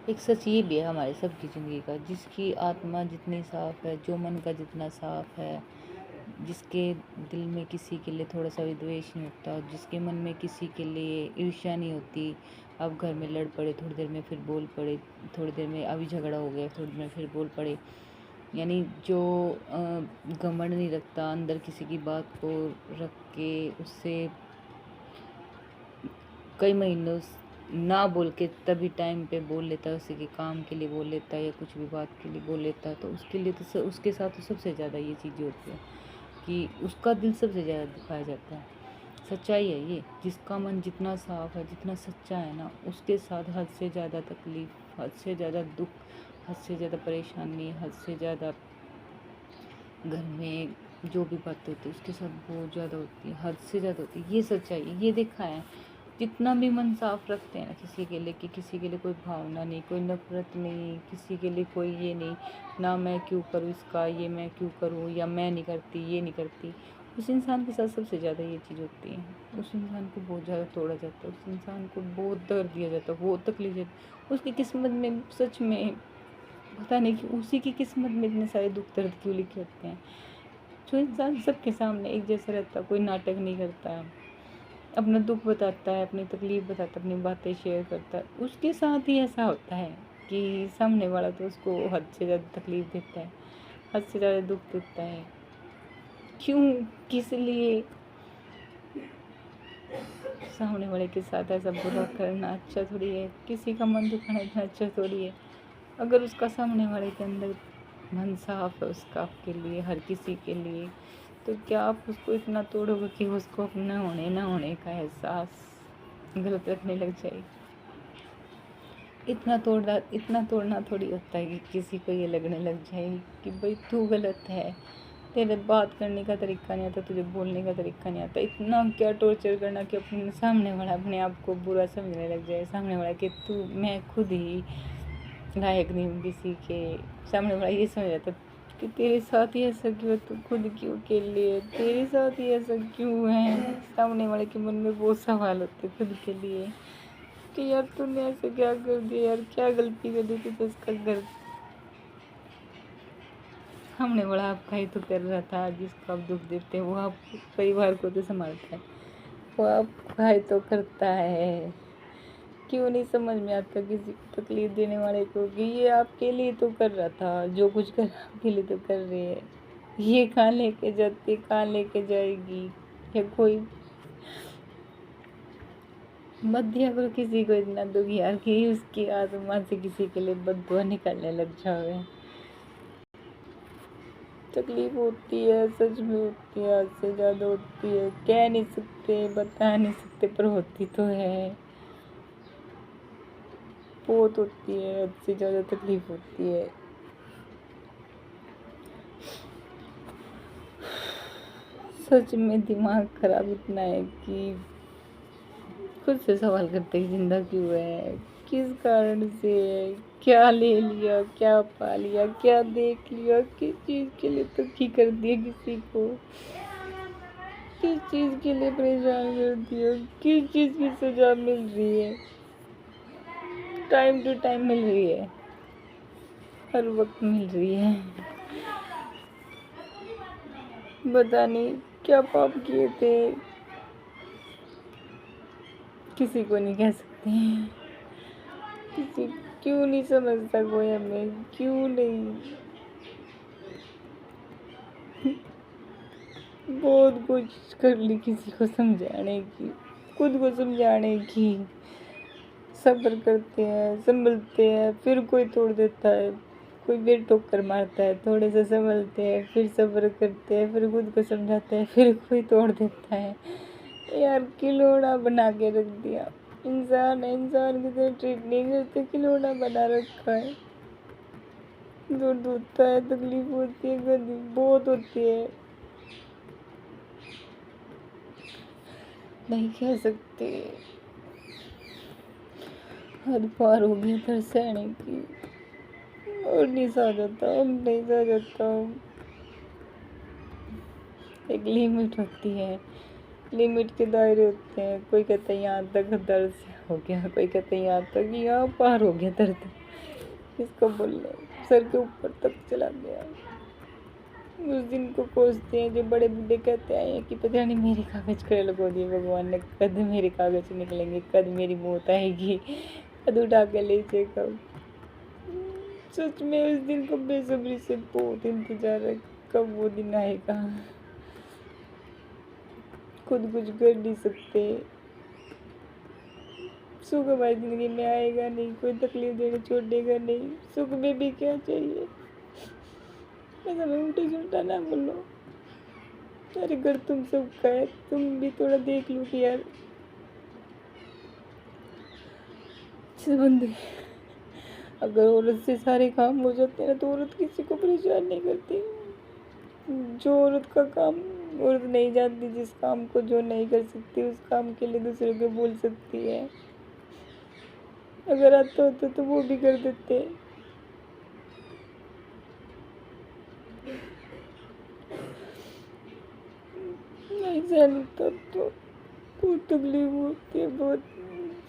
एक सच ये भी है हमारे सबकी ज़िंदगी का, जिसकी आत्मा जितनी साफ़ है, जो मन का जितना साफ़ है, जिसके दिल में किसी के लिए थोड़ा सा भी द्वेष नहीं होता, जिसके मन में किसी के लिए ईर्ष्या नहीं होती। अब घर में लड़ पड़े, थोड़ी देर में फिर बोल पड़े, थोड़ी देर में अभी झगड़ा हो गया, थोड़ी देर में फिर बोल पड़े, यानी जो घमंड नहीं रखता, अंदर किसी की बात को रख के उससे कई महीनों ना बोल के तभी टाइम पे बोल लेता है, उसी के काम के लिए बोल लेता है या कुछ भी बात के लिए बोल लेता है, तो उसके लिए तो उसके साथ तो सबसे ज़्यादा ये चीज़ें होती है कि उसका दिल सबसे ज़्यादा दुखाया जाता है। सच्चाई है ये, जिसका मन जितना साफ है, जितना सच्चा है ना, उसके साथ हद से ज़्यादा तकलीफ, हद से ज़्यादा दुख, हद से ज़्यादा परेशानी, हद से ज़्यादा घर में जो भी बातें होती है उसके साथ बहुत ज़्यादा होती है, हद से ज़्यादा होती है। ये सच्चाई है, ये देखा है। जितना भी मन साफ रखते हैं ना किसी के लिए, कि किसी के लिए कोई भावना नहीं, कोई नफरत नहीं, किसी के लिए कोई ये नहीं ना, मैं क्यों करूँ इसका, ये मैं क्यों करूँ, या मैं नहीं करती, ये नहीं करती, उस इंसान के साथ सबसे ज़्यादा ये चीज़ होती है। उस इंसान को बहुत ज़्यादा तोड़ा जाता है, उस इंसान को बहुत दर्द दिया जाता है, बहुत तकलीफ देती है। उसकी किस्मत में सच में पता नहीं कि उसी की किस्मत में इतने सारे दुख दर्द क्यों लिखे होते हैं। जो इंसान सबके सामने एक जैसा रहता है, कोई नाटक नहीं करता, अपना दुख बताता है, अपनी तकलीफ बताता है, अपनी बातें शेयर करता है, उसके साथ ही ऐसा होता है कि सामने वाला तो उसको हद से ज़्यादा तकलीफ देता है, हद से ज़्यादा दुख देता है। क्यों, किस लिए? सामने वाले के साथ ऐसा बुरा करना अच्छा थोड़ी है, किसी का मन दुखाना इतना अच्छा थोड़ी है। अगर उसका सामने वाले के अंदर मन साफ है उसका आपके लिए, हर किसी के लिए, तो क्या आप उसको इतना तोड़ोगे कि उसको अपना होने ना होने का एहसास गलत रखने लग जाए? इतना तोड़ना थोड़ी होता है कि किसी को ये लगने लग जाए कि भाई तू गलत है, तेरे बात करने का तरीका नहीं आता, तुझे बोलने का तरीका नहीं आता। इतना क्या टॉर्चर करना कि अपने सामने वाला अपने आप को बुरा समझने लग जाए, सामने वाला कि तू, मैं खुद ही लायक नहीं हूँ किसी के। सामने वाला ये समझ जाता कि तेरे साथ ही ऐसा क्यों, तू खुद क्यों अकेले है, तेरे साथ ही ऐसा क्यों है। सामने वाले के मन में बहुत सवाल होते खुद के लिए कि यार तूने ऐसे क्या कर दिया, यार क्या गलती कर दी थी तो उसका घर सामने वाला आपका ही तो कर रहा था, जिसको आप दुख देते हैं वो आप परिवार को तो संभालता है, वो आपका ही तो करता है। क्यों नहीं समझ में आता किसी को तकलीफ देने वाले को कि ये आपके लिए तो कर रहा था, जो कुछ कर आपके लिए तो कर रही है। ये कहाँ लेके जाती, कहाँ लेके जाएगी, या कोई मत दिया करो किसी को इतना दुख यार कि उसकी आत्मा से किसी के लिए बददुआ निकलने लग जाए। तकलीफ होती है, सच में होती है, हद से ज़्यादा होती है, कह नहीं सकते, बता नहीं सकते, पर होती तो है, बहुत होती है, हद से ज़्यादा तकलीफ होती है। सच में दिमाग खराब इतना है कि खुद से सवाल करते हैं जिंदा क्यों है, किस कारण से है, क्या ले लिया, क्या पा लिया, क्या देख लिया, किस चीज़ के लिए दुखी कर दिया किसी को, किस चीज़ के लिए परेशान कर दिया, किस चीज़ की सजा मिल रही है, टाइम टू टाइम मिल रही है, हर वक्त मिल रही है। पता नहीं क्या पाप किए थे, किसी को नहीं कह सकते। किसी क्यों नहीं समझता कोई हमें, क्यों नहीं। बहुत कोशिश कर ली किसी को समझाने की, खुद को समझाने की, सब्र करते हैं, संभलते हैं, फिर कोई तोड़ देता है, कोई फिर ठोकर मारता है, थोड़े से संभलते हैं, फिर सब्र करते हैं, फिर खुद को समझाते हैं, फिर कोई तोड़ देता है। यार खिलौना बना के रख दिया, इंसान है, इंसान की तरह ट्रीट नहीं करते, खिलौना बना रखा है। दर्द होता है, तकलीफ होती है, गंदी बहुत होती है, नहीं कह सकते। हद पार हो गई फिर सहने की, और नहीं सह जाता, अब नहीं सह जाता। एक लिमिट होती है, लिमिट के दायरे होते हैं। कोई कहता है यहाँ तक दर्द हो गया, कोई कहता है यहाँ तक, यहाँ पार हो गया दर्द, इसको बोलने सर के ऊपर तक चला गया। उस दिन को कोसते हैं जो बड़े बूढ़े कहते आए हैं कि पता नहीं मेरे कागज खड़े लगो दिए भगवान ने, कद मेरे कागज निकलेंगे, कद मेरी मौत आएगी, कद उठा के ले जाए कब। सच में उस दिन को बेसब्री से बहुत इंतजार है, कब वो दिन आएगा। खुद कुछ कर नहीं सकते, सुख हमारी जिंदगी में आएगा नहीं, कोई तकलीफ देने छोड़ेगा नहीं, सुख में भी क्या चाहिए। ऐसा मैं उल्टा सुल्टा ना बोलो, अरे घर तुम सबका है, तुम भी थोड़ा देख लो कि यार बंदे अगर औरत से सारे काम हो जाते हैं ना तो औरत किसी को परेशान नहीं करती। जो औरत का काम औरत नहीं जानती, जिस काम को जो नहीं कर सकती उस काम के लिए दूसरे को बोल सकती है। अगर आता होता तो वो भी कर देते। नहीं जानता तो बहुत तकलीफ होती है, बहुत।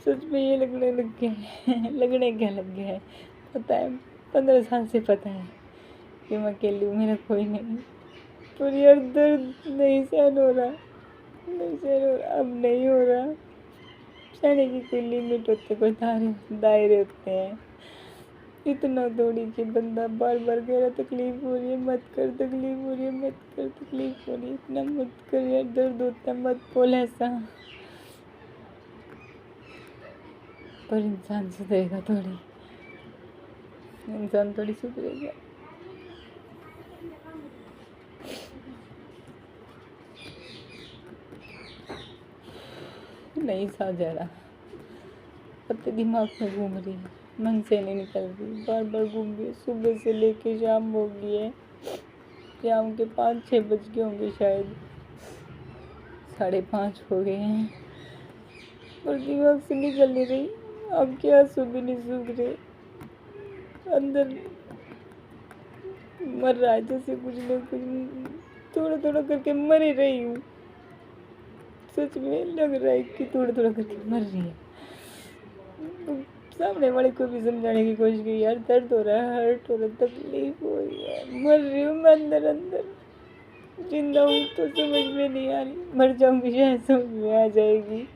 सच में ये लगने लग गया है लगने क्या लग गया है पता है, 15 साल से पता है कि मैं अकेली हूँ, मेरा कोई नहीं। पर यार दर्द नहीं सहन हो रहा, नहीं सहन हो रहा, अब नहीं हो रहा। सहने की कोई लिमिट होती है, कोई दायरे होते हैं। इतना थोड़ी कि बंदा बार बार कह रहा तकलीफ हो रही है मत कर, तकलीफ हो रही है मत कर, तकलीफ हो रही है, इतना मत कर यार, दर्द होता है मत बोल ऐसा। पर इंसान सुधरेगा थोड़ी, इंसान थोड़ी सुधरेगा। नहीं सा जा रहा, पत्ते दिमाग में घूम रही है, मन से नहीं निकल रही, बार बार घूम रही है। सुबह से लेके शाम हो गई है, शाम के 5-6 बज गए होंगे शायद, 5:30 हो गए हैं, और दिमाग से निकल नहीं रही। अब क्या आंसू भी नहीं सूख रहे, अंदर मर रहा है जैसे कुछ ना कुछ, थोड़ा थोड़ा करके मर ही रही हूँ। सच में लग रहा है कि थोड़ा थोड़ा करके मर रही है। सामने वाले को भी समझाने की कोशिश की, यार दर्द हो रहा है, हर्ट हो रहा है, तकलीफ हो रही है, मर रही हूँ मैं अंदर अंदर। जिंदा हूँ तो समझ में नहीं आ रही, मर जाऊंगी शायद समझ में आ जाएगी।